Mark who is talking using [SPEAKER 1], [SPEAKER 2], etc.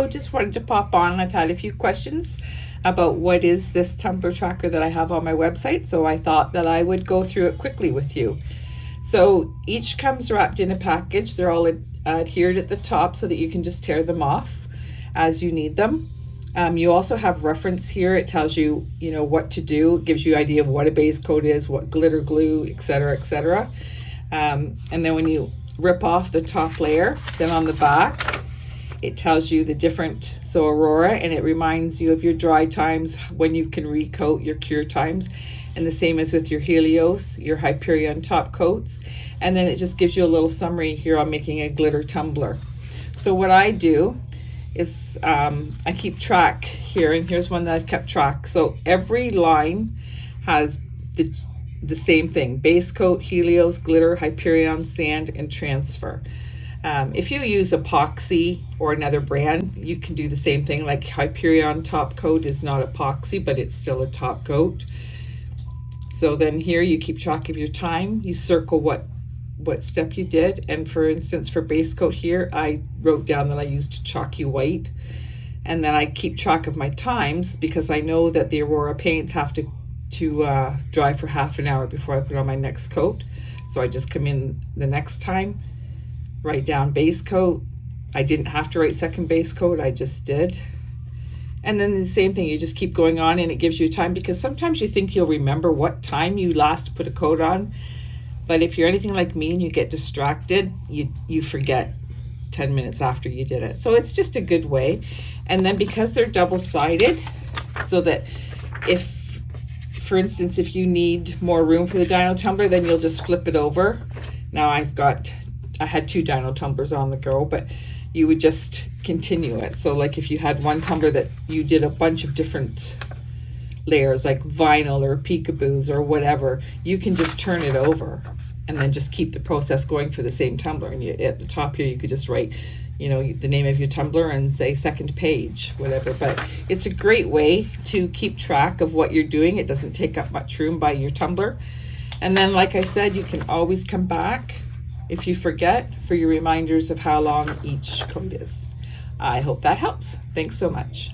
[SPEAKER 1] So just wanted to pop on. I've had a few questions about what is this tumbler tracker that I have on my website, so I thought that I would go through it quickly with you. So each comes wrapped in a package. They're all adhered at the top so that you can just tear them off as you need them. You also have reference here. It tells you, what to do. It gives you an idea of what a base coat is, what glitter glue, etc., etc. And then when you rip off the top layer, then on the back, it tells you the different, so Aurora, and it reminds you of your dry times, when you can recoat, your cure times, and the same as with your Helios, your Hyperion top coats. And then it just gives you a little summary here on making a glitter tumbler. So what I do is I keep track here, and here's one that I've kept track. So every line has the same thing: base coat, Helios, glitter, Hyperion, sand, and transfer. If you use epoxy or another brand, you can do the same thing. Like Hyperion top coat is not epoxy, but it's still a top coat. So then here you keep track of your time. You circle what step you did. And for instance, for base coat here, I wrote down that I used chalky white. And then I keep track of my times because I know that the Aurora paints have to dry for half an hour before I put on my next coat. So I just come in the next time, write down base coat. I didn't have to write second base coat, I just did. And then the same thing, you just keep going on, and it gives you time, because sometimes you think you'll remember what time you last put a coat on, but if you're anything like me and you get distracted, you forget 10 minutes after you did it. So it's just a good way. And then because they're double-sided, so that if, for instance, if you need more room for the dyno tumbler, then you'll just flip it over. Now I had 2 dyno tumblers on the go, but you would just continue it. So like if you had one tumbler that you did a bunch of different layers, like vinyl or peekaboos or whatever, you can just turn it over and then just keep the process going for the same tumbler. And at the top here, you could just write, the name of your tumbler and say second page, whatever. But it's a great way to keep track of what you're doing. It doesn't take up much room by your tumbler. And then, like I said, you can always come back if you forget, for your reminders of how long each coat is. I hope that helps. Thanks so much.